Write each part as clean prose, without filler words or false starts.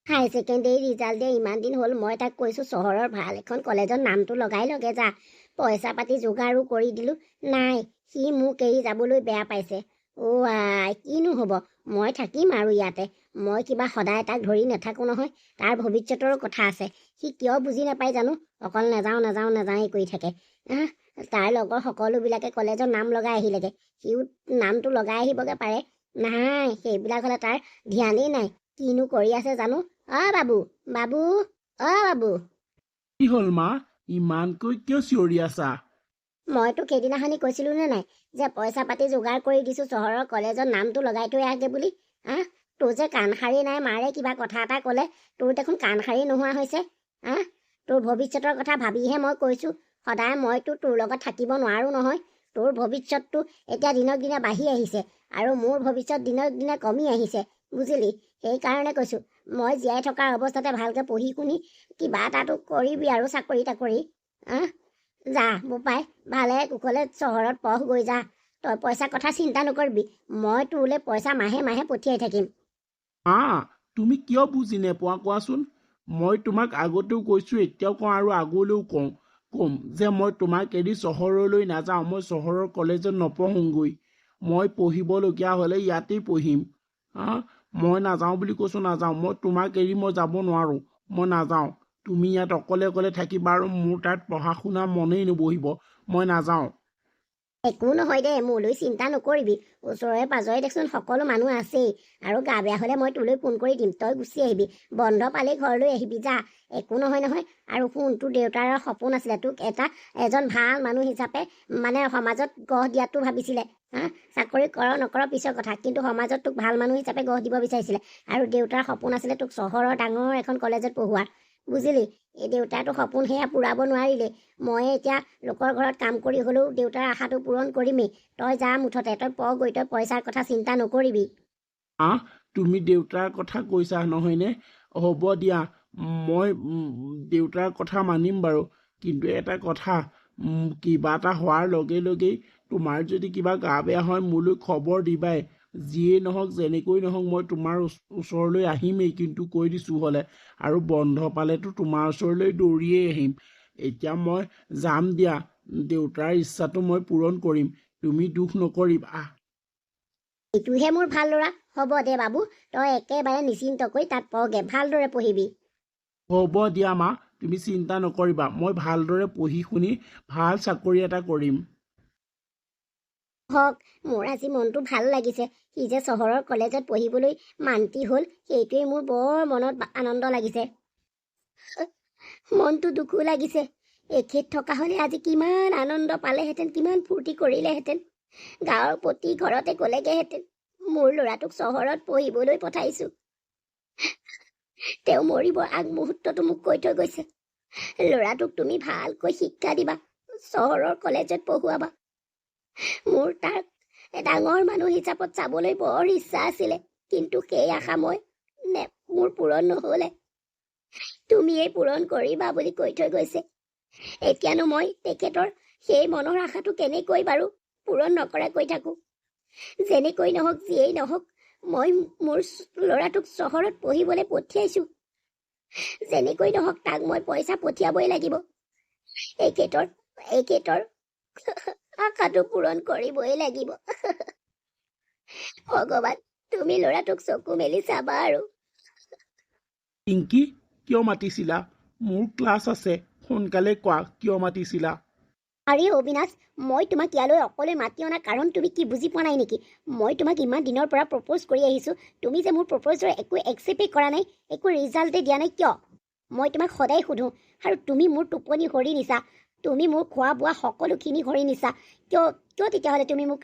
হাই secondary result দিয়া ইমান দিন হ'ল। মই তাক কৈছোঁ চহৰৰ ভাল এখন কলেজত নামটো লগাই লগে যা, পইচা পাতি যোগাৰো কৰি দিলোঁ। নাই, সি মোক এৰি যাবলৈ বেয়া পাইছে। অ' আই, কিনো হ'ব, মই থাকিম আৰু ইয়াতে। মই কিবা সদায় তাক ধৰি নাথাকোঁ নহয়, তাৰ ভৱিষ্যতৰো কথা আছে। সি কিয় বুজি নাপায় জানো, অকল নাযাওঁ নাযাওঁ নাযাওঁই কৰি থাকে। তাৰ লগৰ সকলোবিলাকে কলেজত নাম লগাই আহিলেগে, সিও নামটো লগাই আহিবগে পাৰে। নাই, সেইবিলাক হ'লে তাৰ ধ্যানেই নাই। কিনো কৰি আছে জানো। বাবু, বাবু, বাবু। কি হ'ল মা, ইমানকৈ কিয় চিঞৰি আছা? মই তোক সেইদিনাখনি কৈছিলো নে নাই যে পইচা পাতি যোগাৰ কৰি দিছো চহৰৰ কলেজত নামটো লগাই থৈ আগে বুলি। তোৰ যে কাণসাৰী নাই, মাৰে কিবা কথা এটা ক'লে তোৰ দেখোন কাণসাৰী নোহোৱা হৈছে। তোৰ ভৱিষ্যতৰ কথা ভাবিহে মই কৈছো। সদায় মইতো তোৰ লগত থাকিব নোৱাৰো নহয়। তোৰ ভৱিষ্যতটো এতিয়া দিনক দিনে বাঢ়ি আহিছে আৰু মোৰ ভৱিষ্যত দিনক দিনে কমি আহিছে, বুজিলি? সেইকাৰণে কৈছো, মই জীয়াই থকাৰ অৱস্থাতে ভালকে পঢ়ি শুনি কিবা এটাতো কৰিবি আৰু চাকৰি তাকৰি। যা বোপাই, ভালে কুশলে চহৰত পঢ় গৈ যা। তই পইচা কথা চিন্তা নকৰিবি, মই তোৰলৈ পইচা মাহে মাহে পঠিয়াই থাকিম। তুমি কিয় বুজি নোপোৱা কোৱাচোন? মই তোমাক আগতেও কৈছোঁ, এতিয়াও কওঁ আৰু আগলৈও ক'ম যে মই তোমাক এৰি চহৰলৈ নাযাওঁ। মই চহৰৰ কলেজত নপঢ়োঁগৈ। মই পঢ়িবলগীয়া হ'লে ইয়াতেই পঢ়িম। মই নাযাওঁ বুলি কৈছোঁ, নাযাওঁ। মই তোমাক এৰি মই যাব নোৱাৰোঁ, মই নাযাওঁ। তুমি ইয়াত অকলে অকলে থাকিবা আৰু মোৰ তাত পঢ়া শুনা মনেই নবহিব। মই নাযাওঁ। একো নহয় দে, মোলৈ চিন্তা নকৰিবি। ওচৰে পাজৰে দেখোন সকলো মানুহ আছেই, আৰু গা বেয়া হ'লে মই তোলৈ ফোন কৰি দিম, তই গুচি আহিবি। বন্ধ পালেই ঘৰলৈ আহিবি, যা। একো নহয় নহয়। আৰু শুন, তোৰ দেউতাৰ সপোন আছিলে তোক এজন ভাল মানুহ হিচাপে মানে সমাজত গঢ় দিয়াটো ভাবিছিলে। চাকৰি কৰ নকৰ পিছৰ কথা, কিন্তু সমাজত তোক ভাল মানুহ হিচাপে গঢ় দিব বিচাৰিছিলে। আৰু দেউতাৰ সপোন আছিলে তোক চহৰৰ ডাঙৰ এখন কলেজত পঢ়োৱা, বুজিলি? এই দেউতাৰতো সপোন সেয়া পূৰাব নোৱাৰিলে। মই এতিয়া লোকৰ ঘৰত কাম কৰি হ'লেও দেউতাৰ আশাটো পূৰণ কৰিমেই। তই যা, মুঠতে তই পঢ়গৈ, তই পইচাৰ কথা চিন্তা নকৰিবি। তুমি দেউতাৰ কথা কৈছা নহয়নে? হ'ব দিয়া, মই দেউতাৰ কথা মানিম বাৰু। কিন্তু এটা কথা, কিবা এটা হোৱাৰ লগে লগেই তোমাৰ যদি কিবা গা বেয়া হয় মোলৈ খবৰ দিবাই। যিয়েই নহওক, যেনেকৈ নহওক, মই তোমাৰ ওচৰলৈ আহিমেই, কিন্তু কৈ দিছোঁ হ'লে। আৰু বন্ধ পালেতো তোমাৰ ওচৰলৈ দৌৰিয়েই আহিম। এতিয়া মই যাম দিয়া, দেউতাৰ ইচ্ছাটো মই পূৰণ কৰিম। তুমি দুখ নকৰিবা। এইটোহে মোৰ ভাল ল'ৰা। হ'ব দে বাবু, তই একেবাৰে নিশ্চিন্তকৈ তাত পঢ়গে, ভালদৰে পঢ়িবি। হ'ব দিয়া মা, তুমি চিন্তা নকৰিবা। মই ভালদৰে পঢ়ি শুনি ভাল চাকৰি এটা কৰিম। হওক, মোৰ আজি মনটো ভাল লাগিছে। সি যে চহৰৰ কলেজত পঢ়িবলৈ মান্তি হ'ল, সেইটোৱে মোৰ বৰ মনত আনন্দ লাগিছে। মনটো দুখো লাগিছে। এখেত থকা হ'লে আজি কিমান আনন্দ পালেহেঁতেন, কিমান ফূৰ্তি কৰিলেহেঁতেন। গাঁৱৰ প্ৰতি ঘৰতে ক'লেগেহেঁতেন, মোৰ ল'ৰাটোক চহৰত পঢ়িবলৈ পঠাইছোঁ। তেওঁ মৰিবৰ আগমুহূৰ্ততো মোক কৈ থৈ গৈছে, ল'ৰাটোক তুমি ভালকৈ শিক্ষা দিবা, চহৰৰ কলেজত পঢ়ুৱাবা। মোৰ তাক ডাঙৰ মানুহ হিচাপত চাবলৈ বৰ ইচ্ছা আছিলে, কিন্তু সেই আশা মোৰ পূৰণ নহ'লে। তুমিয়েই পূৰণ কৰিবা বুলি কৈ থৈ গৈছে। এতিয়ানো মই তেখেতৰ সেই মনৰ আশাটো কেনেকৈ বাৰু পূৰণ নকৰাকৈ থাকোঁ? যেনেকৈ নহওক, যিয়েই নহওক, মই মোৰ ল'ৰাটোক চহৰত পঢ়িবলৈ পঠিয়াইছোঁ। যেনেকৈ নহওক তাক মই পইচা পঠিয়াবই লাগিব। এখেতৰ আশাটো পূৰণ কৰিবই লাগিব। ভগৱান, তুমি ল'ৰাটোক চকু মেলি চাবা আৰু। পিংকি, কিয় মাতিছিলা? মোৰ ক্লাছ আছে, সোনকালে কোৱা, কিয় মাতিছিলা? আৰে অবিনাশ, মই তোমাক ইয়ালৈ অকলে মাতি অনা কাৰণ তুমি কি বুজি পোৱা নাই নেকি? মই তোমাক ইমান দিনৰ পৰা প্ৰপ'জ কৰি আহিছোঁ, তুমি যে মোৰ প্ৰপ'জৰ একো একচেপ্টেই কৰা নাই, একো ৰিজাল্টেই দিয়া নাই কিয়? মই তোমাক সদায় সোধোঁ, আৰু তুমি মোৰ টোপনি হৰি নিছা, তুমি মোৰ খোৱা বোৱা সকলোখিনি হৰি নিছা। কিয় তেতিয়াহ'লে তুমি মোক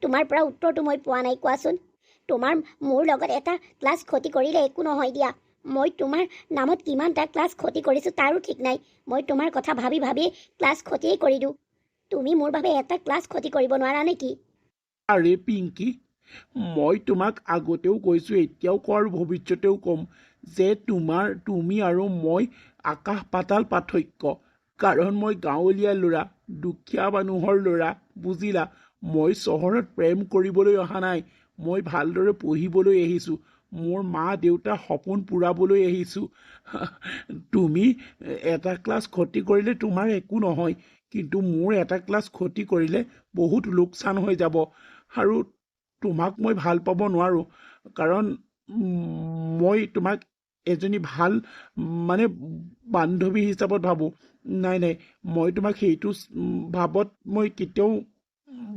তোমাৰ পৰা উত্তৰটো মই পোৱা নাই, কোৱাচোন? মোৰ লগত এটা ক্লাছ ক্ষতি কৰিলে একো নহয় দিয়া। মই তোমাৰ নামত কিমানটা ক্লাছ ক্ষতি কৰিছোঁ তাৰো ঠিক নাই। মই তোমাৰ কথা ভাবি ভাবিয়ে ক্লাছ ক্ষতিয়েই কৰি দিওঁ। তুমি মোৰ বাবে এটা ক্লাছ ক্ষতি কৰিব নোৱাৰা নেকি? আৰে পিংকি, মই তোমাক আগতেও কৈছোঁ, এতিয়াও কওঁ আৰু ভৱিষ্যতেও ক'ম যে তুমি আৰু মই আকাশ পাতাল পাৰ্থক্য। কাৰণ মই গাঁৱলীয়া ল'ৰা, দুখীয়া মানুহৰ ল'ৰা, বুজিলা? মই চহৰত প্ৰেম কৰিবলৈ অহা নাই, মই ভালদৰে পঢ়িবলৈ আহিছোঁ। মোৰ মা দেউতাৰ সপোন পূৰাবলৈ আহিছোঁ। তুমি এটা ক্লাছ ক্ষতি কৰিলে তোমাৰ একো নহয়, কিন্তু মোৰ এটা ক্লাছ ক্ষতি কৰিলে বহুত লোকচান হৈ যাব। আৰু তোমাক মই ভাল পাব নোৱাৰোঁ, কাৰণ মই তোমাক এজনী ভাল মানে বান্ধৱী হিচাপত ভাবোঁ। নাই নাই, মই তোমাক সেইটো ভাৱত মই কেতিয়াও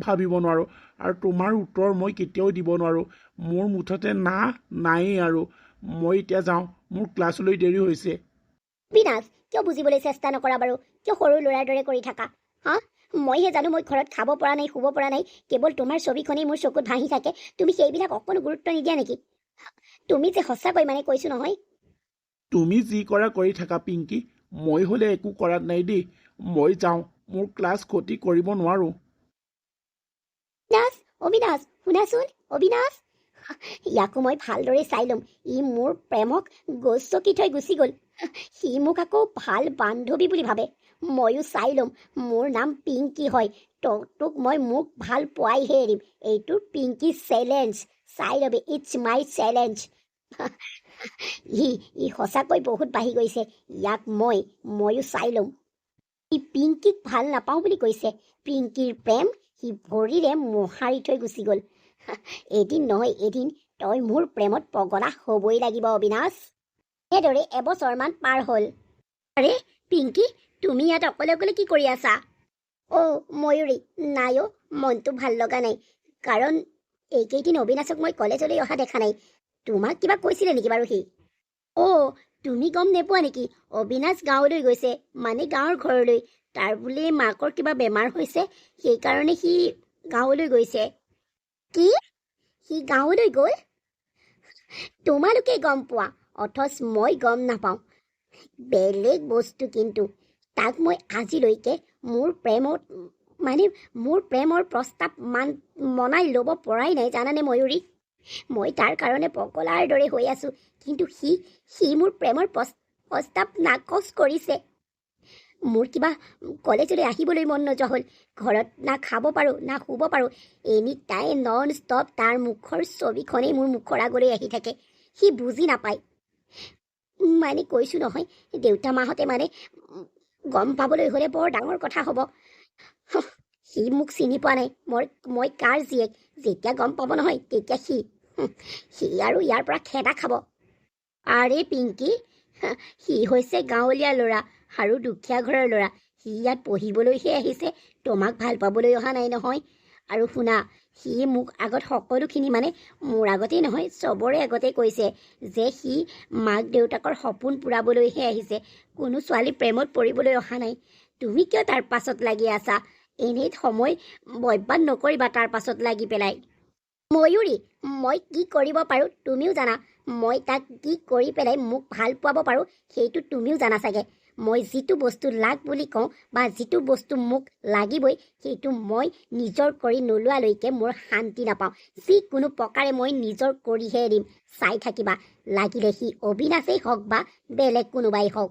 ভাবিব নোৱাৰোঁ, আৰু তোমাৰ উত্তৰ মই কেতিয়াও দিব নোৱাৰোঁ। মোৰ মুঠতে নায়েই আৰু। মই এতিয়া যাওঁ, মোৰ ক্লাছলৈ দেৰি হৈছে। বিনাশ, কিয় বুজিবলৈ চেষ্টা নকৰা বাৰু? কিয় সৰু ল'ৰাৰ দৰে কৰি থাকা? হা, মইহে জানো মই ঘৰত খাব পৰা নাই, শুব পৰা নাই, কেৱল তোমাৰ ছবিখনেই মোৰ চকুত ভাহি থাকে। তুমি সেইবিলাক অকণো গুৰুত্ব নিদিয়া নেকি? তুমি যে সঁচাকৈ মানে কৈছো নহয়। তুমি যি কৰা কৰি থাকা পিংকি, মই হ'লে একো কৰাত নাই দেই। মই যাওঁ, মোৰ ক্লাছ ক্ষতি কৰিব নোৱাৰোঁ। অবিনাশ, অবিনাশ, শুনাচোন অবিনাশ। ইয়াকো মই ভালদৰে চাই ল'ম। ই মোৰ প্ৰেমক গচকি থৈ গুচি গ'ল। সি মোক আকৌ ভাল বান্ধৱী বুলি ভাবে। ময়ো চাই ল'ম। মোৰ নাম পিংকি হয়। তোক মই মোক ভাল পোৱাইহে এৰিম। এইটো পিংকি চেলেঞ্জ। চাই ল'বি, ইটছ মাই চেলেঞ্জ। ই সঁচাকৈ বহুত বাঢ়ি গৈছে। ইয়াক ময়ো চাই ল'ম। ই পিংকিক ভাল নাপাওঁ বুলি কৈছে। পিংকিৰ প্ৰেম সি ভৰিৰে মোহাৰি থৈ গুচি গ'ল। এদিন নহয় এদিন তই মোৰ প্ৰেমত পগলা হ'বই লাগিব অবিনাশ। এনেদৰে এবছৰমান পাৰ হ'ল। আৰে পিংকি, তুমি ইয়াত অকলে অকলে কি কৰি আছা? ময়ূৰী, নাই মনটো ভাল লগা নাই। কাৰণ এইকেইদিন অবিনাশক মই কলেজলৈ অহা দেখা নাই। তোমাক কিবা কৈছিলে নেকি বাৰু সি? তুমি গম নোপোৱা নেকি? অবিনাশ গাঁৱলৈ গৈছে, মানে গাঁৱৰ ঘৰলৈ। তাৰ বোলে মাকৰ কিবা বেমাৰ হৈছে, সেইকাৰণে সি গাঁৱলৈ গৈছে। কি? সি গাঁৱলৈ গ'ল? তোমালোকে গম পোৱা, অথচ মই গম নাপাওঁ। বেলেগ বস্তু কিন্তু। তাক মই আজিলৈকে মোৰ প্ৰেমৰ প্ৰস্তাৱ মনাই ল'ব পৰাই নাই, জানানে ময়ূৰী? মই তাৰ কাৰণে পগলাৰ দৰে হৈ আছো, কিন্তু সি মোৰ প্ৰেমৰ প্ৰস্তাৱ নাকচ কৰিছে। মোৰ কিবা কলেজলৈ আহিবলৈ মন নোযোৱা হ'ল। ঘৰত না খাব পাৰোঁ না শুব পাৰোঁ। এনি টাইম নন ষ্টপ তাৰ মুখৰ ছবিখনেই মোৰ মুখৰ আগলৈ আহি থাকে। সি বুজি নাপায়। মানে কৈছোঁ নহয়, দেউতা মাহঁতে মানে গম পাবলৈ হ'লে বৰ ডাঙৰ কথা হ'ব। সি মোক চিনি পোৱা নাই। মই কাৰ জীয়েক। যেতিয়া গম পাব নহয়, তেতিয়া সি আৰু ইয়াৰ পৰা খেদা খাব। আৰে পিংকি, সি হৈছে গাঁৱলীয়া ল'ৰা আৰু দুখীয়া ঘৰৰ ল'ৰা। সি ইয়াত পঢ়িবলৈহে আহিছে, তোমাক ভাল পাবলৈ অহা নাই নহয়। আৰু শুনা, সি মোক আগত সকলোখিনি মানে মোৰ আগতেই নহয়, চবৰে আগতে কৈছে যে সি মাক দেউতাকৰ সপোন পূৰাবলৈহে আহিছে, কোনো ছোৱালী প্ৰেমত পৰিবলৈ অহা নাই। তুমি কিয় তাৰ পাছত লাগি আছা? এনেই সময় বৰবাদ নকৰিবা তাৰ পাছত লাগি পেলাই। ময়ূৰী, মই কি কৰিব পাৰোঁ তুমিও জানা। মই তাক কি কৰি পেলাই মোক ভাল পাব পাৰোঁ সেইটো তুমিও জানা চাগে। মই যিটো বস্তু লাগ বুলি কওঁ বা যিটো বস্তু মোক লাগিবই, সেইটো মই নিজৰ কৰি নোলোৱালৈকে মোৰ শান্তি নাপাওঁ। যিকোনো প্ৰকাৰে মই নিজৰ কৰিহে এৰিম। চাই থাকিবা, লাগিলে সি অবিনাশেই হওক বা বেলেগ কোনোবাই হওক।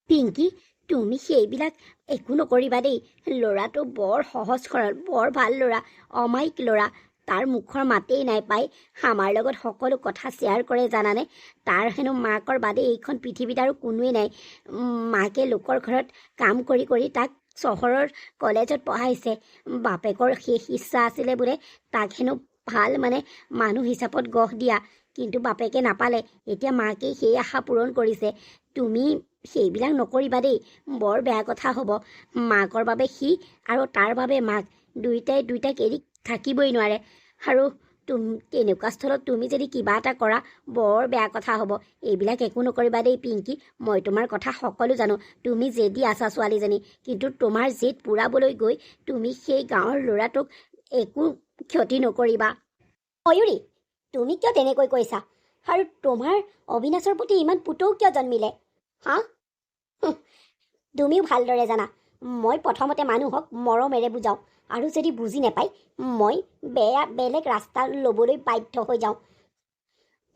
পিংকি, তুমি সেইবিলাক একো নকৰিবা দেই। ল'ৰাটো বৰ সহজ সৰল, বৰ ভাল ল'ৰা, অমায়িক ল'ৰা। তাৰ মুখৰ মাতেই নাই পাই। আমাৰ লগত সকলো কথা শ্বেয়াৰ কৰে জানানে। তাৰ হেনো মাকৰ বাদে এইখন পৃথিৱীত আৰু কোনোৱেই নাই। মাকে লোকৰ ঘৰত কাম কৰি কৰি তাক চহৰৰ কলেজত পঢ়াইছে। বাপেকৰ শেষ ইচ্ছা আছিলে বোলে তাক হেনো ভাল মানুহ হিচাপত গঢ় দিয়া, কিন্তু বাপেকে নাপালে। এতিয়া মাকেই সেই আশা পূৰণ কৰিছে। তুমি সেইবিলাক নকৰিবা দেই, বৰ বেয়া কথা হ'ব। মাকৰ বাবে সি আৰু তাৰ বাবে মাক, দুইটাক এৰি থাকিবই নোৱাৰে। আৰু তেনেকুৱা স্থলত তুমি যদি কিবা এটা কৰা, বৰ বেয়া কথা হ'ব। এইবিলাক একো নকৰিবা দেই পিংকি। মই তোমাৰ কথা সকলো জানো। তুমি জেদি আছা ছোৱালীজনী, কিন্তু তোমাৰ জেদ পূৰাবলৈ গৈ তুমি সেই গাঁৱৰ ল'ৰাটোক একো ক্ষতি নকৰিবা। ময়ূৰী, তুমি কিয় তেনেকৈ কৈছা? আৰু তোমাৰ অবিনাশৰ প্ৰতি ইমান পুতৌ কিয় জন্মিলে? হা? তুমিও ভালদৰে জানা, মই প্ৰথমতে মানুহক মৰমেৰে বুজাওঁ, আৰু যদি বুজি নাপায় মই বেলেগ ৰাস্তা ল'বলৈ বাধ্য হৈ যাওঁ।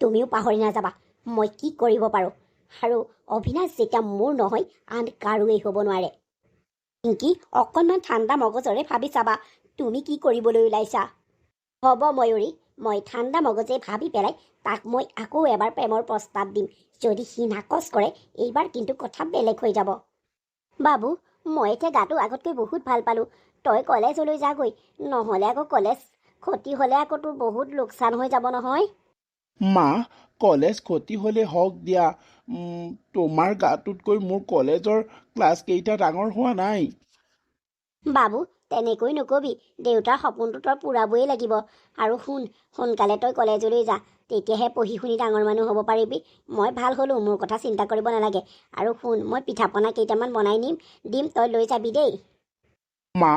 তুমিও পাহৰি নাযাবা মই কি কৰিব পাৰোঁ। আৰু অবিনাশ যেতিয়া মোৰ নহয়, আন কাৰোৱেই হ'ব নোৱাৰে। পিংকি, অকণমান ঠাণ্ডা মগজৰে ভাবি চাবা তুমি কি কৰিবলৈ ওলাইছা। হ'ব ময়ূৰী, মই ঠাণ্ডা মগজে ভাবি পেলাই তাক মই আকৌ এবাৰ প্ৰেমৰ প্ৰস্তাৱ দিম। যদি সি নাকচ কৰে এইবাৰ কিন্তু কথা বেলেগ হৈ যাব। বাবু, মই এতিয়া গাটো আগতকৈ বহুত ভাল পালোঁ। তই কলেজলৈ যাগৈ, নহ'লে আকৌ কলেজ ক্ষতি হ'লে আকৌ তোৰ বহুত লোকচান হৈ যাব নহয়। মা, কলেজ ক্ষতি হ'লে হওক দিয়া, তোমাৰ গাটোতকৈ মোৰ কলেজৰ ক্লাছকেইটা ডাঙৰ হোৱা নাই। বাবু, তেনেকৈ নকবি। দেউতাৰ সপোনটো তই পূৰাবই লাগিব। আৰু শুন, সোনকালে তই কলেজলৈ যা, তেতিয়াহে পঢ়ি শুনি ডাঙৰ মানুহ হ'ব পাৰিবি। মই ভাল হ'লোঁ, মোৰ কথা চিন্তা কৰিব নালাগে। আৰু শুন, মই পিঠা পনা কেইটামান বনাই দিম, তই লৈ যাবি দেই। মা,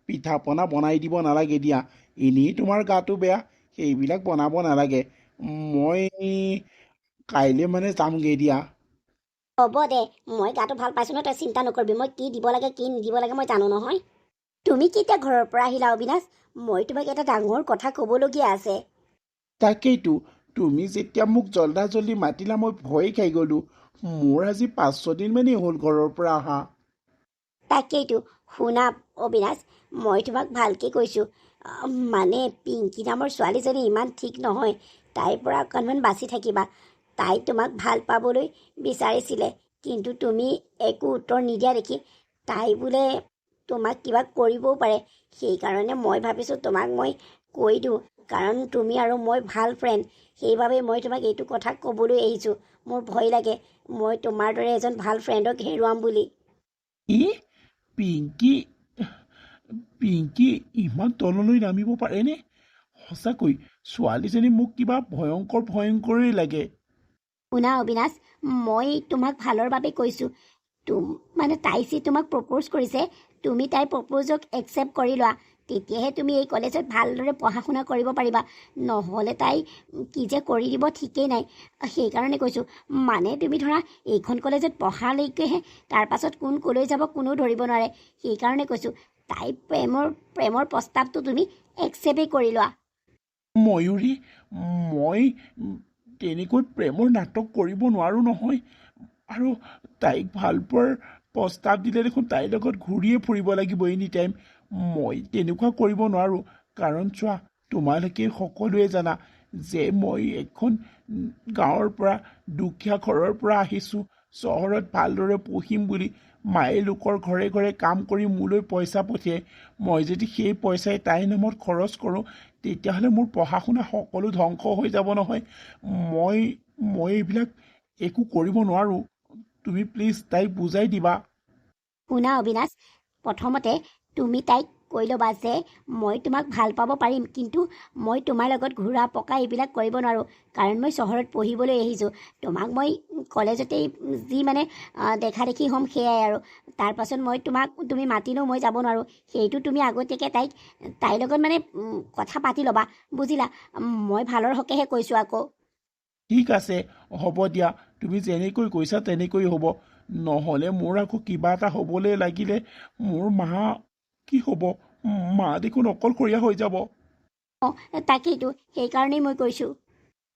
পিঠা পনা বনাই দিব নালাগে দিয়া, এনেই তোমাৰ গাটো বেয়া, সেইবিলাক বনাব নালাগে। মই কাইলৈ মানে যামগৈ দিয়া। হ'ব দে, মই গাটো ভাল পাইছোঁ নহয়, তই চিন্তা নকৰিবি। মই কি দিব লাগে কি নিদিব লাগে মই জানো নহয়। তুমি কেতিয়া ঘৰৰ পৰা আহিলা অবিনাশ? মই তোমাক এটা ডাঙৰ কথা ক'বলগীয়া আছে। তাকেইতো, তুমি যেতিয়া মোক জল্দি মাতিলা মই ভয় খাই গ'লোঁ। মোৰ আজি 5-6 দিনমানেই হ'ল ঘৰৰ পৰা অহা। তাকেইতো, শুনা অবিনাশ, মই তোমাক ভালকৈ কৈছোঁ। মানে পিংকি নামৰ ছোৱালীজনী ইমান ঠিক নহয়, তাইৰ পৰা অকণমান বাচি থাকিবা। তাই তোমাক ভাল পাবলৈ বিচাৰিছিলে, কিন্তু তুমি একো উত্তৰ নিদিয়া দেখি তাই বোলে তোমাক কিবা কৰিবও পাৰে। সেইকাৰণে মই ভাবিছোঁ তোমাক মই কৈ দিওঁ, কাৰণ তুমি আৰু মই ভাল ফ্ৰেণ্ড। সেইবাবে মই তোমাক এইটো কথা ক'বলৈ আহিছোঁ। মোৰ ভয় লাগে মই তোমাৰ দৰে এজন ভাল ফ্ৰেণ্ডক হেৰুৱাম বুলি। ই পিংকি পিংকি ইমান তললৈ নামিব পাৰেনে? সঁচাকৈ ছোৱালীজনী মোক কিবা ভয়ংকৰেই লাগে। শুনা অবিনাশ, মই তোমাক ভালৰ বাবে কৈছোঁ। মানে তাই যি তোমাক প্ৰপ'জ কৰিছে, তুমি তাইৰ প্ৰপ'জক একচেপ্ট কৰি লোৱা। তেতিয়াহে তুমি এই কলেজত ভালদৰে পঢ়া শুনা কৰিব পাৰিবা। নহ'লে তাই কি যে কৰি দিব ঠিকেই নাই। সেইকাৰণে কৈছোঁ, মানে তুমি ধৰা এইখন কলেজত পঢ়ালৈকেহে, তাৰপাছত কোন ক'লৈ যাব কোনেও ধৰিব নোৱাৰে। সেইকাৰণে কৈছোঁ, তাই প্ৰেমৰ প্ৰস্তাৱটো তুমি একচেপ্টেই কৰি লোৱা। ময়ূৰী, মই তেনেকৈ প্ৰেমৰ নাটক কৰিব নোৱাৰোঁ নহয়। আৰু তাইক ভাল পোৱাৰ প্ৰস্তাৱ দিলে দেখোন তাইৰ লগত ঘূৰিয়ে ফুৰিব লাগিব এনি টাইম। মই তেনেকুৱা কৰিব নোৱাৰোঁ, কাৰণ চোৱা, তোমালোকে সকলোৱে জানা যে মই এখন গাঁৱৰ পৰা, দুখীয়া ঘৰৰ পৰা আহিছোঁ চহৰত ভালদৰে পঢ়িম বুলি। মায়ে লোকৰ ঘৰে ঘৰে কাম কৰি মোলৈ পইচা পঠিয়াই। মই যদি সেই পইচাই তাইৰ নামত খৰচ কৰোঁ, তেতিয়াহ'লে মোৰ পঢ়া শুনা সকলো ধ্বংস হৈ যাব নহয়। মই এইবিলাক একো কৰিব নোৱাৰোঁ। তুমি প্লিজ তাইক বুজাই দিবা। শুনা অবিনাশ, প্ৰথমতে তুমি তাইক কৈ ল'বা যে মই তোমাক ভাল পাব পাৰিম, কিন্তু মই তোমাৰ লগত ঘূৰা পকা এইবিলাক কৰিব নোৱাৰোঁ, কাৰণ মই চহৰত পঢ়িবলৈ আহিছোঁ। তোমাক মই কলেজতেই যি মানে দেখা দেখি হ'ম সেয়াই আৰু। তাৰপাছত তুমি মাতিলেও মই যাব নোৱাৰোঁ। সেইটো তুমি আগতীয়াকৈ তাইৰ লগত মানে কথা পাতি ল'বা, বুজিলা? মই ভালৰ হকেহে কৈছোঁ আকৌ। ঠিক আছে, হ'ব দিয়া, তুমি যেনেকৈ কৈছা তেনেকৈ হ'ব। নহ'লে মোৰ আকৌ কিবা এটা হ'বলৈ লাগিলে মোৰ মা কি হ'ব? মা দেখোন অকলশৰীয়া হৈ যাব। অঁ, তাকেইতো, সেইকাৰণেই মই কৈছোঁ।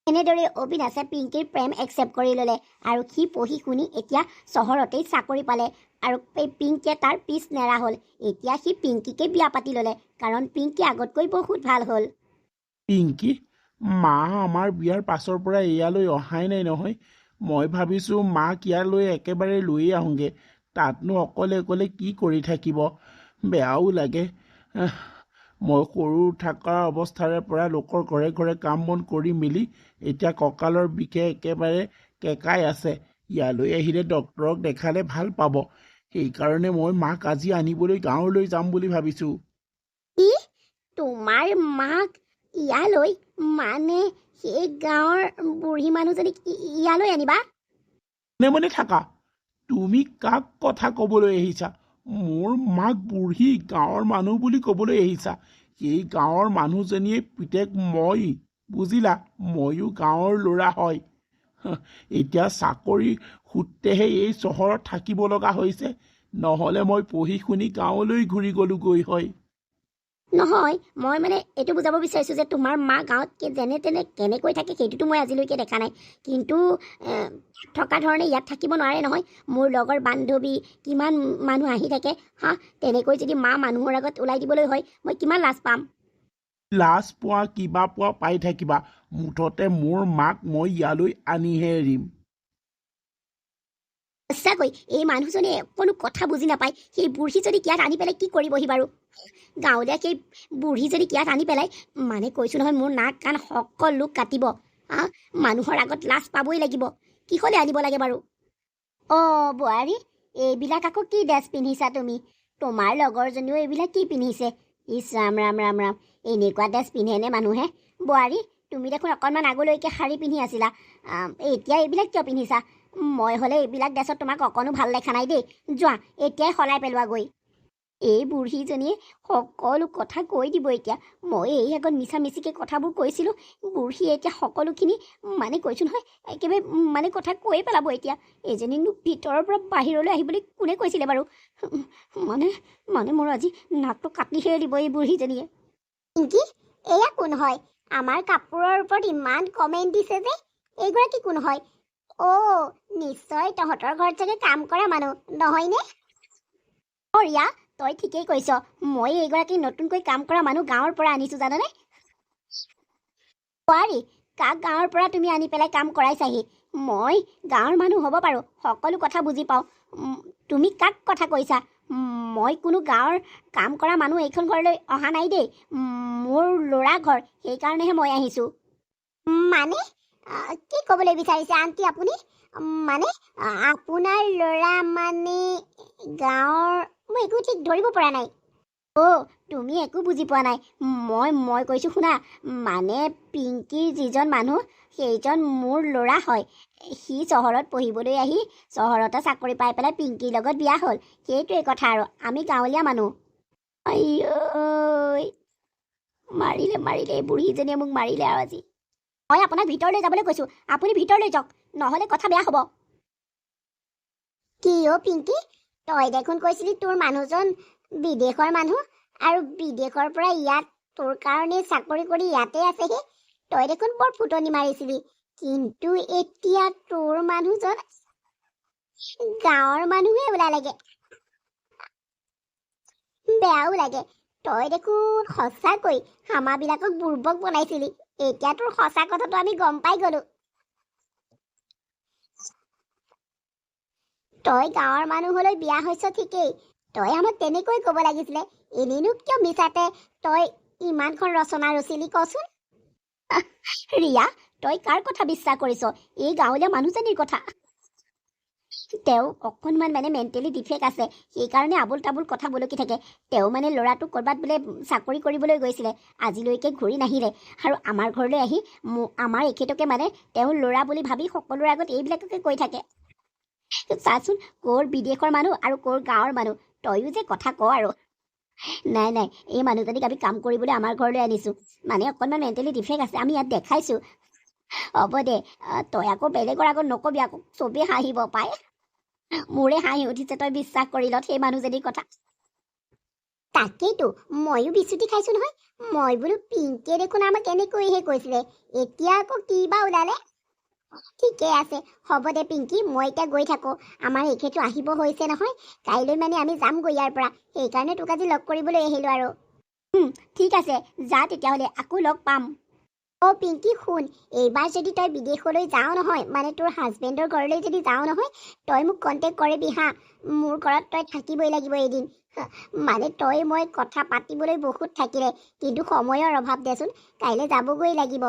এনেদৰে অবিনাশে পিংকিৰ প্ৰেম একচেপ্ট কৰি ল'লে, আৰু সি পঢ়ি শুনি এতিয়া চহৰতেই চাকৰি পালে। আৰু পিংকিয়ে তাৰ পিছ নেৰা হ'ল। এতিয়া সি পিংকিকে বিয়া পাতি ল'লে, কাৰণ পিংকি আগতকৈ বহুত ভাল হ'ল। পিংকি, মা আমাৰ বিয়াৰ পাছৰ পৰা ইয়ালৈ অহাই নাই নহয়। মই ভাবিছোঁ মাক ইয়ালৈ একেবাৰে লৈয়ে আহোঁগৈ। তাতনো অকলে অকলে কি কৰি থাকিব, বেয়াও লাগে। মই সৰু থকা অৱস্থাৰে পৰা লোকৰ ঘৰে ঘৰে কাম বন কৰি মেলি এতিয়া কঁকালৰ বিষে একেবাৰে কেঁকাই আছে। ইয়ালৈ আহিলে ডক্তৰক দেখালে ভাল পাব। সেইকাৰণে মই মাক আজি আনিবলৈ গাঁৱলৈ যাম বুলি ভাবিছোঁ। কি? তোমাৰ মাক ইয়ালৈ? মানে সেই গাঁৱৰ বুঢ়ী মানুহজনীক ইয়ালৈ আনিবা? মনে থাকা, তুমি কাক কথা ক'বলৈ আহিছা? মোৰ মাক বুঢ়ী গাঁৱৰ মানুহ বুলি ক'বলৈ আহিছা? সেই গাঁৱৰ মানুহজনীয়ে পিতেক মই, বুজিলা? ময়ো গাঁৱৰ ল'ৰা হয়। এতিয়া চাকৰি সূত্ৰেহে এই চহৰত থাকিব লগা হৈছে, নহ'লে মই পঢ়ি শুনি গাঁৱলৈ ঘূৰি গ'লোগৈ হয়। নহয়, মই মানে এইটো বুজাব বিচাৰিছোঁ যে তোমাৰ মা গাঁৱত যেনে তেনে কেনেকৈ থাকে সেইটোতো মই আজিলৈকে দেখা নাই। কিন্তু থকা ধৰণে ইয়াত থাকিব নোৱাৰে নহয়। মোৰ লগৰ বান্ধৱী কিমান মানুহ আহি থাকে, তেনেকৈ যদি মা মানুহৰ আগত ওলাই দিবলৈ হয় মই কিমান লাজ পাম। লাজ পোৱা কিবা পোৱা পাই থাকিবা, মুঠতে মোৰ মাক মই ইয়ালৈ আনিহে এৰিম। সঁচাকৈ এই মানুহজনে কোনো কথা বুজি নাপায়। সেই বুঢ়ীজনীক ইয়াত আনি পেলাই কি কৰিবহি বাৰু? গাঁৱলীয়া সেই বুঢ়ীজনীক ইয়াত আনি পেলাই মানে কৈছোঁ নহয়, মোৰ নাক কাণ সকলো কাটিব। মানুহৰ আগত লাজ পাবই লাগিব। কিহলে আনিব লাগে বাৰু? অ' বোৱাৰী, এইবিলাক আকৌ কি ড্ৰেছ পিন্ধিছা তুমি? তোমাৰ লগৰজনীও এইবিলাক কি পিন্ধিছে? ইছ ৰাম ৰাম ৰাম ৰাম, এনেকুৱা ড্ৰেছ পিন্ধেনে মানুহে? বোৱাৰী, তুমি দেখোন অকণমান আগলৈকে শাৰী পিন্ধি আছিলা, এতিয়া এইবিলাক কিয় পিন্ধিছা? মই হ'লে এইবিলাক ড্ৰেছত তোমাক অকণো ভাল দেখা নাই দেই। যোৱা, এতিয়াই সলাই পেলোৱা গৈ। এই বুঢ়ীজনীয়ে সকলো কথা কৈ দিব এতিয়া। মই এই আগত মিছা মিছিকৈ কথাবোৰ কৈছিলোঁ, বুঢ়ীয়ে এতিয়া সকলোখিনি মানে কৈছোঁ নহয়, একেবাৰে মানে কথা কৈয়ে পেলাব এতিয়া। এজনীনো ভিতৰৰ পৰা বাহিৰলৈ আহিবলৈ কোনে কৈছিলে বাৰু? মানে মানে মোৰ আজি নাকটো কাটিহে দিব এই বুঢ়ীজনীয়ে। পিংকি, এয়া কোন হয়? আমাৰ কাপোৰৰ ওপৰত ইমান কমেণ্ট দিছে যে, এইগৰাকী কোন হয়? অ' নিশ্চয় তহঁতৰ ঘৰত চাগে কাম কৰা মানুহ, নহয়নে? ৰিয়া, তই ঠিকেই কৈছ। মই এইগৰাকী নতুনকৈ কাম কৰা মানুহ গাঁৱৰ পৰা আনিছোঁ, জানানে? বোৱাৰী, কাক গাঁৱৰ পৰা তুমি আনি পেলাই কাম কৰাইছাহি? মই গাঁৱৰ মানুহ হ'ব পাৰোঁ, সকলো কথা বুজি পাওঁ। তুমি কাক কথা কৈছা? মই কোনো গাঁৱৰ কাম কৰা মানুহ এইখন ঘৰলৈ অহা নাই দেই। মোৰ ল'ৰা ঘৰ, সেইকাৰণেহে মই আহিছোঁ। মানে কি ক'বলৈ বিচাৰিছে আণ্টি আপুনি? মানে আপোনাৰ ল'ৰা মানে গাঁৱৰ, মই একো ঠিক ধৰিব পৰা নাই। অ' তুমি একো বুজি পোৱা নাই। মই কৈছোঁ শুনা, মানে পিংকিৰ যিজন মানুহ, সেইজন মোৰ ল'ৰা হয়। সি চহৰত পঢ়িবলৈ আহি চহৰতে চাকৰি পাই পেলাই পিংকিৰ লগত বিয়া হ'ল। সেইটোৱে কথা আৰু, আমি গাঁৱলীয়া মানুহ। আইঐ, মাৰিলে মাৰিলে, এই বুঢ়ীজনীয়ে মোক মাৰিলে আৰু আজি। মই আপোনাক ভিতৰলৈ যাবলৈ কৈছোঁ, আপুনি ভিতৰলৈ যাওক, নহ'লে কথা বেয়া হ'ব। কি অ' পিংকি, তই দেখোন কৈছিলি তোৰ মানুহজন বিদেশৰ মানুহ, আৰু বিদেশৰ পৰা ইয়াত তোৰ কাৰণে চাকৰি কৰি ইয়াতে আছেহি। তই দেখোন বৰ ফুটনি মাৰিছিলি, কিন্তু এতিয়া তোৰ মানুহজন গাঁৱৰ মানুহে ওলালেগে। বেয়াও লাগে। তই দেখোন সঁচাকৈ আমাবিলাকক বুৰ্বক বনাইছিলি। এতিয়া তোৰ সঁচা কথাটো আমি গম পাই গ'লো। তই গাঁৱৰ মানুহলৈ বিয়া হৈছ ঠিকেই, তই আমাক তেনেকৈ ক'ব লাগিছিলে। এনেইনো কিয় মিছাতে তই ইমানখন ৰচনা ৰচিলি কচোন? ৰিয়া, তই কাৰ কথা বিশ্বাস কৰিছ? এই গাঁৱলীয়া মানুহজনীৰ কথা। তেওঁ অকণমান মানে মেণ্টেলি ডিফেক্ট আছে, সেইকাৰণে আবোল তাবোল কথা বলকি থাকে। তেওঁ মানে ল'ৰাটো ক'ৰবাত বোলে চাকৰি কৰিবলৈ গৈছিলে, আজিলৈকে ঘূৰি নাহিলে, আৰু আমাৰ ঘৰলৈ আহি আমাৰ এখেতকে মানে তেওঁৰ ল'ৰা বুলি ভাবি সকলোৰে আগত এইবিলাককে কৈ থাকে। চাচোন, ক'ৰ বিদেশৰ মানুহ আৰু ক'ৰ গাঁৱৰ মানুহ, তয়ো যে কথা ক আৰু। নাই নাই, এই মানুহজনীক আমি কাম কৰিবলৈ আমাৰ ঘৰলৈ আনিছোঁ। মানে অকণমান মেণ্টেলি ডিফেক্ট আছে, আমি ইয়াত দেখাইছোঁ। হ'ব দে, তই আকৌ বেলেগৰ আগত নকবি আকৌ, চবেই হাঁহিব পায়। মোৰে হাঁহি উঠিছে তই বিশ্বাস কৰিলত সেই মানুহজনীৰ কথা। তাকেইতো ময়ো বিচুতি খাইছোঁ নহয়। মই বোলো পিংকিয়ে দেখোন আমাক এনেকৈহে কৈছিলে, এতিয়া আকৌ কি বা ওলালে। ঠিকে আছে, হ'ব দে পিংকি, মই এতিয়া গৈ থাকোঁ। আমাৰ এখেতো আহিব হৈছে নহয়, কাইলৈ মানে আমি যামগৈ ইয়াৰ পৰা, সেইকাৰণে তোক আজি লগ কৰিবলৈ আহিলোঁ আৰু। ঠিক আছে, যা তেতিয়াহ'লে, আকৌ লগ পাম। অ' পিংকি শুন, এইবাৰ যদি তই বিদেশলৈ যাওঁ নহয়, মানে তোৰ হাজবেণ্ডৰ ঘৰলৈ যদি যাওঁ নহয়, তই মোক কণ্টেক্ট কৰিবি হা। মোৰ ঘৰত তই থাকিবই লাগিব এদিন। মানে তই মই কথা পাতিবলৈ বহুত থাকিলে, কিন্তু সময়ৰ অভাৱ দেচোন, কাইলৈ যাবগৈ লাগিব।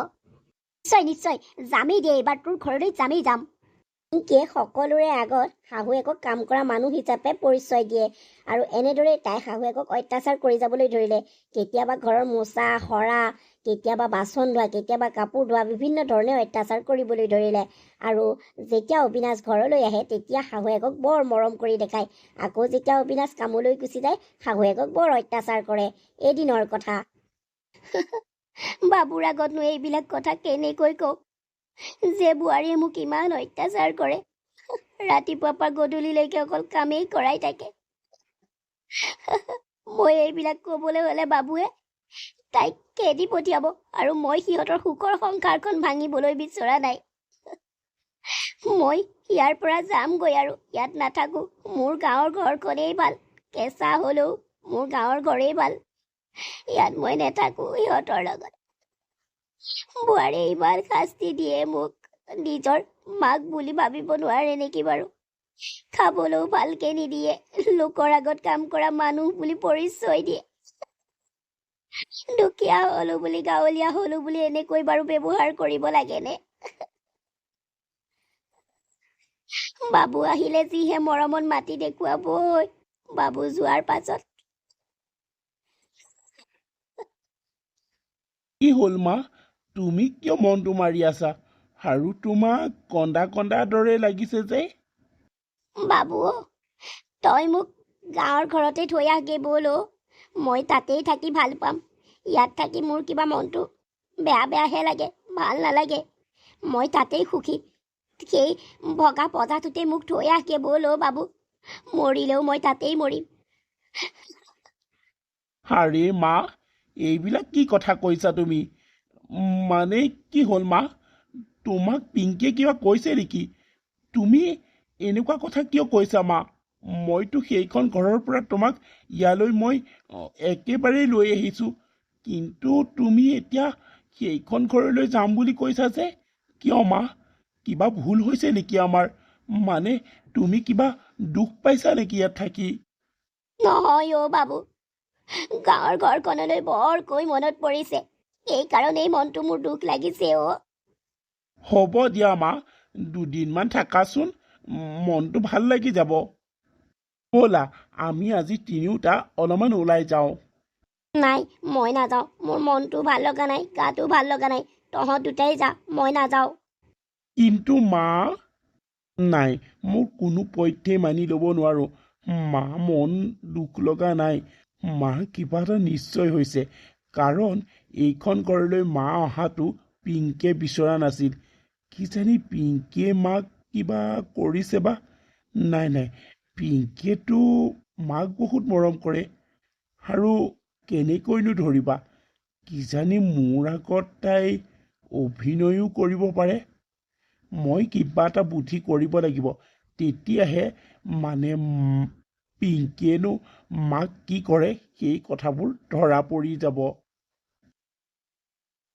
নিশ্চয় নিশ্চয়, যামেই দে, এইবাৰ তোৰ ঘৰলৈ যামেই যাম। পিংকিয়ে সকলোৰে আগত শাহুৱেকক কাম কৰা মানুহ হিচাপে পৰিচয় দিয়ে, আৰু এনেদৰে তাই শাহুৱেকক অত্যাচাৰ কৰি যাবলৈ ধৰিলে। কেতিয়াবা ঘৰৰ মোচা সৰা, কেতিয়াবা বাচন ধোৱা, কেতিয়াবা কাপোৰ ধোৱা, বিভিন্ন ধৰণে অত্যাচাৰ কৰিবলৈ ধৰিলে। আৰু যেতিয়া অবিনাশ ঘৰলৈ আহে, তেতিয়া শাহুৱেকক বৰ মৰম কৰি দেখায়। আকৌ যেতিয়া অবিনাশ কামলৈ গুচি যায়, শাহুৱেকক বৰ অত্যাচাৰ কৰে। এদিনৰ কথা। বাবুৰ আগতনো এইবিলাক কথা কেনেকৈ কওঁ, যে বোৱাৰীয়ে মোক ইমান অত্যাচাৰ কৰে, ৰাতিপুৱাৰ পৰা গধূলিলৈকে অকল কামেই কৰাই থাকে। মই এইবিলাক ক'বলৈ হ'লে বাবুৱে তাইক খেদি পঠিয়াব, আৰু মই সিহঁতৰ সুখৰ সংসাৰখন ভাঙিবলৈ বিচৰা নাই। মই ইয়াৰ পৰা যামগৈ আৰু ইয়াত নাথাকোঁ। মোৰ গাঁৱৰ ঘৰখনেই ভাল, কেঁচা হ'লেও মোৰ গাঁৱৰ ঘৰেই ভাল। ইয়াত মই নেথাকো সিহঁতৰ লগত। বোৱাৰীয়ে ইমান শাস্তি দিয়ে মোক, নিজৰ মাক বুলি ভাবিব নোৱাৰে নেকি বাৰু? খাবলৈও ভালকে নিদিয়ে, লোকৰ আগত কাম কৰা মানুহ বুলি পৰিচয় দিয়ে। দুখীয়া হলো বুলি, গাঁৱলীয়া হলো বুলি এনেকৈ বাৰু ব্যৱহাৰ কৰিব লাগেনে? বাবু আহিলে যিহে মৰমত মাতি দেখুৱাবই, বাবু যোৱাৰ পাছত কি হ'ল মা, তুমি কিয় মনটো মাৰি আছা? আৰু তোমাক কন্দা কন্দা দৰে লাগিছে যে? বাবু তই মোক গাঁৱৰ ঘৰতে থৈ আহগে ব'ল অ'। মই তাতেই থাকি ভাল পাম। ইয়াত থাকি মোৰ কিবা মনটো বেয়া বেয়াহে লাগে, ভাল নালাগে। মই তাতেই সুখী। সেই ভগা পদাটোতে মোক থৈ আহগে ব'ল অ' বাবু। মৰিলেও মই তাতেই মৰিম। আৰে মা, এইবিলাক কি কথা কৈছা তুমি? মানে কি হ'ল মা? তোমাক পিংকিয়ে কিবা কৈছে নেকি? তুমি এনেকুৱা কথা কিয় কৈছা মা? মইতো সেইখন ঘৰৰ পৰা তোমাক ইয়ালৈ মই একেবাৰেই লৈ আহিছোঁ, কিন্তু তুমি এতিয়া সেইখন ঘৰলৈ যাম বুলি কৈছা যে? কিয় মা? কিবা ভুল হৈছে নেকি আমাৰ? মানে তুমি কিবা দুখ পাইছা নেকি ইয়াত থাকি? নহয় অ' বাবু, গাঁৱৰ ঘৰখনলৈ বৰকৈ মনত পৰিছে, সেইকাৰণেই মনটো মোৰ দুখ লাগিছে অ'। হ'ব দিয়া মা, দুদিনমান থাকাচোন, মনটো ভাল লাগি যাব। ব'লা, আমি আজি তিনিওটা অলপমান ওলাই যাওঁ। নাই, মই নাযাওঁ। মোৰ মনটো ভাল লগা নাই, গাটো ভাল লগা নাই। তহঁত দুটাই যা, মই নাযাওঁ। কিন্তু মা, নাই, মোৰ কোনো পধ্যেই মানি ল'ব নোৱাৰো। মা মন দুখ লগা নাই। মাৰ কিবা এটা নিশ্চয় হৈছে, কাৰণ এইখন ঘৰলৈ মা অহাটো পিংকিয়ে বিচৰা নাছিল। কিজানি পিংকিয়ে মাক কিবা কৰিছে বা? নাই নাই, পিংকিয়েতো মাক বহুত মৰম কৰে। আৰু কেনেকৈনো ধৰিবা? কিজানি মোৰ আগত তাই অভিনয়ো কৰিব পাৰে। মই কিবা এটা বুদ্ধি কৰিব লাগিব, তেতিয়াহে মানে পিংকিয়েনো মাক কি কৰে সেই কথাবোৰ ধৰা পৰি যাব।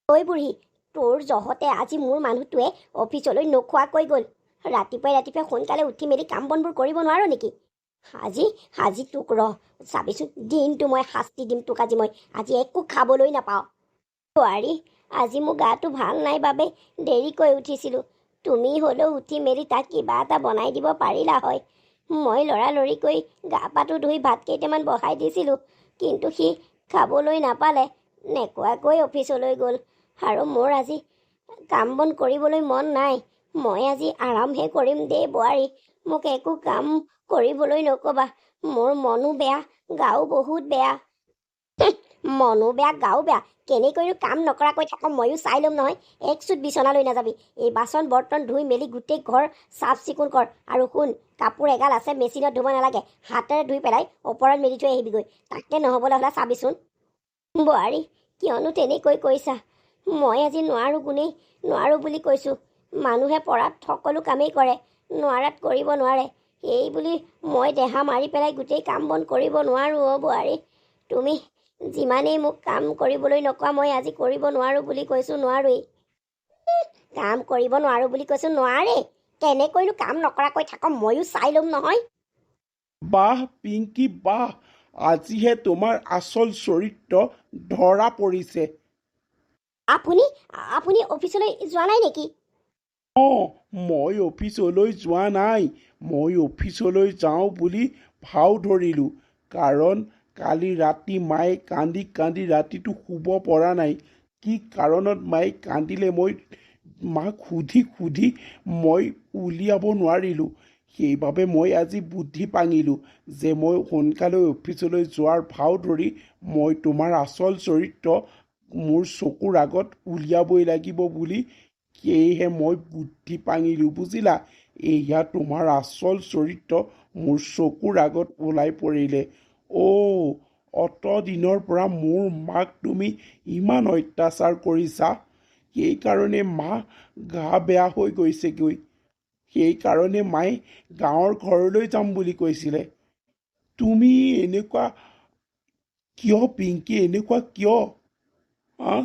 ঐ বুঢ়ী, তোৰ জহতে আজি মোৰ মানুহটোৱে অফিচলৈ নোখোৱাকৈ গ'ল। ৰাতিপুৱাই সোনকালে উঠি মেলি কাম বনবোৰ কৰিব নোৱাৰ নেকি? আজি তোক চাবিচোন, দিনটো মই শাস্তি দিম তোক। আজি একো খাবলৈ নাপাওঁ। বোৱাৰী, আজি মোৰ গাটো ভাল নাই বাবে দেৰিকৈ উঠিছিলোঁ। তুমি হ'লেও উঠি মেলি তাক কিবা এটা বনাই দিব পাৰিলা হয়। মই লৰালৰিকৈ গা পাটো ধুই ভাত কেইটামান বহাই দিছিলোঁ, কিন্তু সি খাবলৈ নাপালে, নেখোৱাকৈ অফিচলৈ গ'ল। আৰু মোৰ আজি কাম বন কৰিবলৈ মন নাই। মই আজি আৰামহে কৰিম দেই বোৱাৰী। মোক একো কাম কৰিবলৈ নক'বা। মোৰ মনো বেয়া, গাও বহুত বেয়া। মনো বেয়া, গাও বেয়া, কেনেকৈনো কাম নকৰাকৈ থাক ময়ো চাই ল'ম নহয়। এক চুট বিচনালৈ নাযাবি। এই বাচন বৰ্তন ধুই মেলি গোটেই ঘৰ চাফ চিকুণ কৰ। আৰু শুন, কাপোৰ এগাল আছে, মেচিনত ধুব নালাগে, হাতেৰে ধুই পেলাই ওপৰত মেলি থৈ আহিবিগৈ। তাকে নহ'বলৈ হ'লে চাবিচোন। বোৱাৰী, কিয়নো তেনেকৈ কৈছা? মই আজি নোৱাৰোঁ গুণেই নোৱাৰোঁ বুলি কৈছোঁ। মানুহে পৰাত সকলো কামেই কৰে, নোৱাৰাত কৰিব নোৱাৰে। এই বুলি মই দেহা মাৰি পেলাই গোটেই কাম বন কৰিব নোৱাৰোঁ অ' বোৱাৰী। তুমি যিমানেই মোক কাম কৰিবলৈ নকোৱা, মই আজি কৰিব নোৱাৰোঁ বুলি কৈছোঁ, নোৱাৰোৱেই। কাম কৰিব নোৱাৰোঁ বুলি কৈছোঁ, নোৱাৰেই। কেনেকৈনো কাম নকৰাকৈ থাক ময়ো চাই ল'ম নহয়। বাহ পিংকি বাহ, আজিহে তোমাৰ আচল চৰিত্ৰ ধৰা পৰিছে। আপুনি অফিচলৈ যোৱা নাই নেকি? মই অফিচলৈ যোৱা নাই। মই অফিচলৈ যাওঁ বুলি ভাও ধৰিলোঁ, কাৰণ কালি ৰাতি মায়ে কান্দি কান্দি ৰাতিটো শুব পৰা নাই। কি কাৰণত মায়ে কান্দিলে মই মাক সুধি সুধি মই উলিয়াব নোৱাৰিলোঁ। সেইবাবে মই আজি বুদ্ধি পাঙিলোঁ যে মই সোনকালে অফিচলৈ যোৱাৰ ভাও ধৰি মই তোমাৰ আচল চৰিত্ৰ মোৰ চকুৰ আগত উলিয়াবই লাগিব বুলি। সেয়েহে মই বুদ্ধি পাঙিলোঁ, বুজিলা? এয়া তোমাৰ আচল চৰিত্ৰ মোৰ চকুৰ আগত ওলাই পৰিলে। অত দিনৰ পৰা মোৰ মাক তুমি ইমান অত্যাচাৰ কৰিছা, সেইকাৰণে মা গা বেয়া হৈ গৈছেগৈ। সেইকাৰণে মায়ে গাঁৱৰ ঘৰলৈ যাম বুলি কৈছিলে। তুমি এনেকুৱা কিয় পিংকি এনেকুৱা কিয়? আহ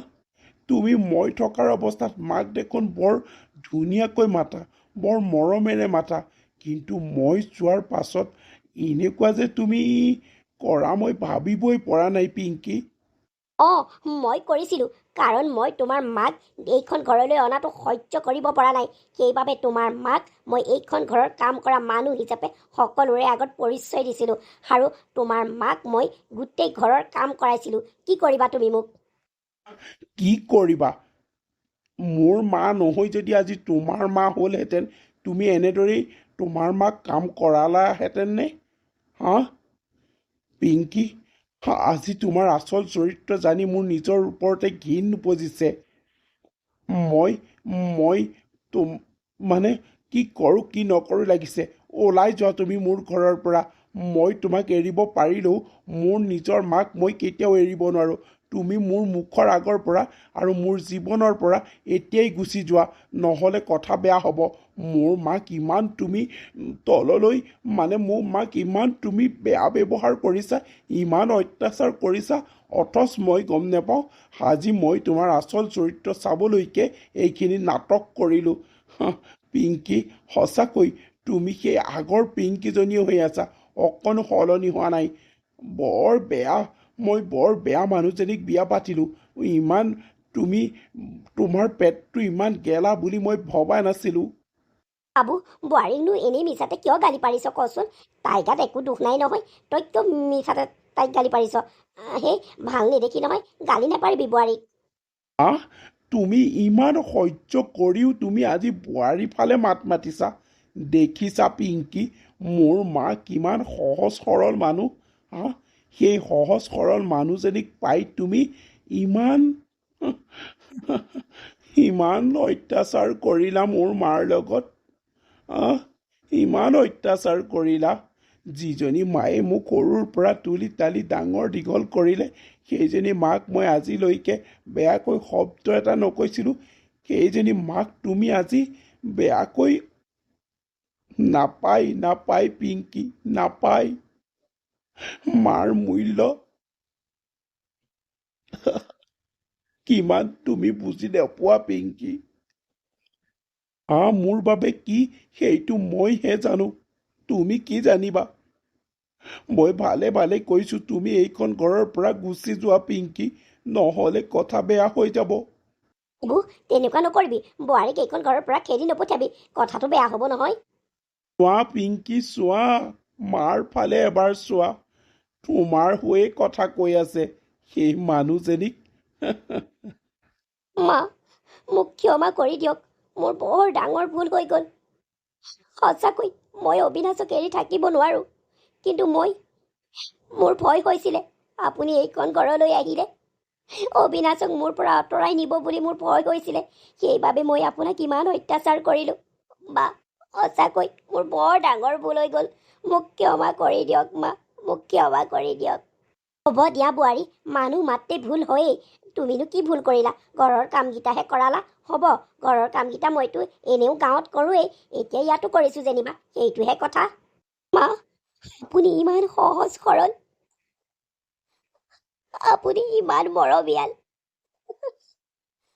তুমি মই থকাৰ অৱস্থাত মাক দেখোন বৰ ধুনীয়াকৈ মাতা, বৰ মৰমেৰে মাতা, কিন্তু মই যোৱাৰ পাছত এনেকুৱা যে তুমি কৰা মই ভাবিবই পৰা নাই পিংকি। মই কৰিছিলোঁ, কাৰণ মই তোমাৰ মাক এইখন ঘৰলৈ অনাটো সহ্য কৰিব পৰা নাই। সেইবাবে তোমাৰ মাক মই এইখন ঘৰৰ কাম কৰা মানুহ হিচাপে সকলোৰে আগত পৰিচয় দিছিলোঁ, আৰু তোমাৰ মাক মই গোটেই ঘৰৰ কাম কৰাইছিলোঁ। কি কৰিবা তুমি মোক? কি কৰিবা? মোৰ মা নহয় যদি আজি তোমাৰ মা হ'লহেঁতেন, তুমি এনেদৰেই তোমাৰ মাক কাম কৰালাহেঁতেন নে? হা পিংকি, আজি তোমাৰ আচল চৰিত্ৰ জানি মোৰ নিজৰ ওপৰতে ঘিণ উপজিছে। মই মই তুম মানে কি কৰোঁ কি নকৰোঁ লাগিছে। ওলাই যোৱা তুমি মোৰ ঘৰৰ পৰা। মই তোমাক এৰিব পাৰিলেও মোৰ নিজৰ মাক মই কেতিয়াও এৰিব নোৱাৰোঁ। তুমি মোৰ মুখৰ আগৰ পৰা আৰু মোৰ জীৱনৰ পৰা এতিয়াই গুচি যোৱা, নহ'লে কথা বেয়া হ'ব। মোৰ মাক ইমান তুমি তললৈ মোৰ মাক ইমান তুমি বেয়া ব্যৱহাৰ কৰিছা, ইমান অত্যাচাৰ কৰিছা, অথচ মই গম নাপাওঁ। আজি মই তোমাৰ আচল চৰিত্ৰ চাবলৈকে এইখিনি নাটক কৰিলোঁ। পিংকি, সঁচাকৈ তুমি সেই আগৰ পিংকিজনীয়ে হৈ আছা, অকণো সলনি হোৱা নাই। বৰ বেয়া, মই বৰ বেয়া মানুহজনীক বিয়া পাতিলোঁ। ইমান তুমি তোমাৰ পেটটো ইমান গেলা বুলি মই ভবা নাছিলোঁ। বাবু, বোৱাৰীকনো এনেই মিছাতে কিয় গালি পাৰিছ কচোন? তাইৰ গাত একো দুখ নাই নহয়, তই কিয় মিছাতে তাইক গালি পাৰিছ? সেই ভাল নেদেখি নহয়, গালি নাপাৰিবি বোৱাৰীক। আহ তুমি ইমান সহ্য কৰিও তুমি আজি বোৱাৰী ফালে মাত মাতিছা। দেখিছা পিংকি, মোৰ মা কিমান সহজ সৰল মানুহ। সেই সহজ সৰল মানুহজনীক পাই তুমি ইমান ইমান অত্যাচাৰ কৰিলা মোৰ মাৰ লগত। ইমান অত্যাচাৰ কৰিলা। যিজনী মায়ে মোক সৰুৰ পৰা তুলি তালি ডাঙৰ দীঘল কৰিলে, সেইজনী মাক মই আজিলৈকে বেয়াকৈ শব্দ এটা নকৈছিলোঁ। সেইজনী মাক তুমি আজি বেয়াকৈ নাপায় পিংকি, নাপায়। মাৰ মূল্য কিমান তুমি বুজি নোপোৱা পিংকি। মোৰ বাবে কি সেইটো মইহে জানো, তুমি কি জানিবা। মই ভালে ভালে কৈছোঁ তুমি এইখন ঘৰৰ পৰা গুচি যোৱা পিংকি, নহ'লে কথা বেয়া হৈ যাব। বাবু, তেনেকুৱা নকৰিবি। বোৱাৰীক এইখন ঘৰৰ পৰা খেদি নপঠিয়াবি, কথাটো বেয়া হ'ব নহয়। চোৱা পিংকি, চোৱা, মাৰ ফালে এবাৰ চোৱা। তোমাৰ হৈয়ে কথা কৈ আছে সেই মানুহজনীক। মা, মোক ক্ষমা কৰি দিয়ক। মোৰ বৰ ডাঙৰ ভুল হৈ গ'ল। সঁচাকৈ মই অবিনাশক এৰি থাকিব নোৱাৰোঁ, কিন্তু মোৰ ভয় হৈছিলে আপুনি এইখন ঘৰলৈ আহিলে অবিনাশক মোৰ পৰা আঁতৰাই নিব বুলি মোৰ ভয় হৈছিলে। সেইবাবে মই আপোনাক ইমান অত্যাচাৰ কৰিলোঁ। বা, সঁচাকৈ মোৰ বৰ ডাঙৰ ভুল হৈ গ'ল। মোক ক্ষমা কৰি দিয়ক মা, মোক ক্ষমা কৰি দিয়ক। হ'ব দিয়া বোৱাৰী, মানুহ মাত্ৰে ভুল হয়েই। তুমিনো কি ভুল কৰিলা? ঘৰৰ কামকেইটাহে কৰালা। হ'ব, ঘৰৰ কামকেইটা মইতো এনেও গাঁৱত কৰোঁৱেই, এতিয়া ইয়াতো কৰিছোঁ যেনিবা, সেইটোহে কথা। মা, আপুনি ইমান সহজ সৰল, আপুনি ইমান মৰমীয়াল,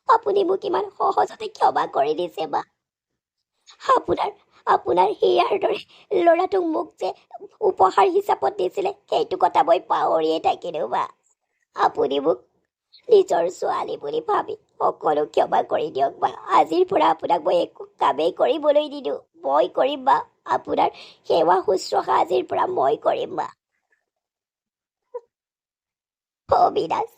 আপুনি মোক ইমান সহজতে ক্ষমা কৰি দিছে মা। আপোনাৰ হিয়াৰ দৰে ল'ৰাটোক মোক যে উপহাৰ হিচাপত দিছিলে, সেইটো কথা মই পাহৰিয়ে থাকিলোঁ মা। আপুনি মোক নিজৰ ছোৱালী বুলি ভাবি সকলো ক্ষমা কৰি দিয়ক মা। আজিৰ পৰা আপোনাক মই একো কামেই কৰিবলৈ নিদিওঁ। মই কৰিম মা, আপোনাৰ সেৱা শুশ্ৰূষা আজিৰ পৰা মই কৰিম মা। অবিনাশ,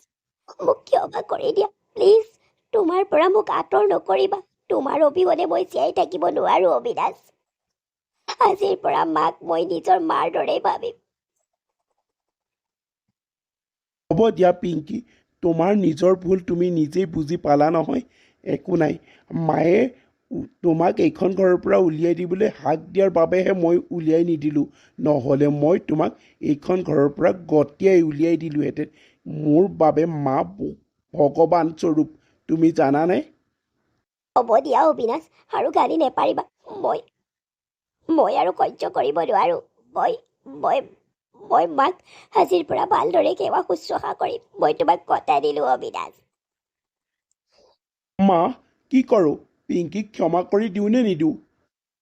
মোক ক্ষমা কৰি দিয়া প্লিজ। তোমাৰ পৰা মোক আঁতৰ নকৰিবা। তোমাৰ অবিহনে মই জীয়াই থাকিব নোৱাৰো অবিনাশ। আজিৰ পৰা মাক মই নিজৰ মাৰ দৰেই ভাবিম। হ'ব দিয়া পিংকি, তোমাৰ নিজৰ ভুল তুমি নিজেই বুজি পালা নহয়। একো নাই, মায়ে তোমাক এইখন ঘৰৰ পৰা উলিয়াই দিবলৈ হাক দিয়াৰ বাবেহে মই উলিয়াই নিদিলোঁ, নহ'লে মই তোমাক এইখন ঘৰৰ পৰা গতিয়াই উলিয়াই দিলোঁহেঁতেন। মোৰ বাবে মা ভগৱান স্বৰূপ, তুমি জানানে? হ'ব দিয়া অবিনাশ, আৰু গালি নেপাৰিবা। মই আৰু সহ্য কৰিব নোৱাৰো। মই মই মাক আজিৰ পৰা ভালদৰে সেৱা শুশ্ৰূষা কৰিম। মই তোমাক কথা দিলোঁ অবিনাশ। মা কি কৰোঁ? পিংকিক ক্ষমা কৰি দিওঁনে নিদিওঁ?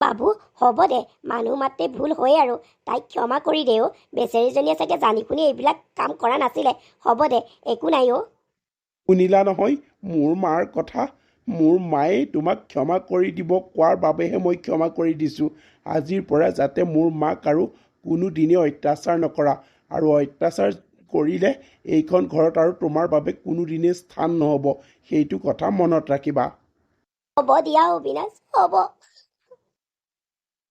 বাবু হ'ব দে, মানুহ মাত্ৰে ভুল হয় আৰু তাইক ক্ষমা কৰি দে অ'। বেচেৰীজনীয়ে চাগে জানি শুনি এইবিলাক কাম কৰা নাছিলে। হ'ব দে, একো নাই অ'। শুনিলা নহয় মোৰ মাৰ কথা? মোৰ মায়ে তোমাক ক্ষমা কৰি দিব কোৱাৰ বাবেহে মই ক্ষমা কৰি দিছোঁ। আজিৰ পৰা যাতে মোৰ মাক আৰু কোনোদিনে অত্যাচাৰ নকৰা, আৰু অত্যাচাৰ কৰিলে এইখন ঘৰত আৰু তোমাৰ বাবে কোনোদিনে স্থান নহ'ব। সেইটো কথা মনত ৰাখিবা। হ'ব দিয়া অবিনাশ, হ'ব।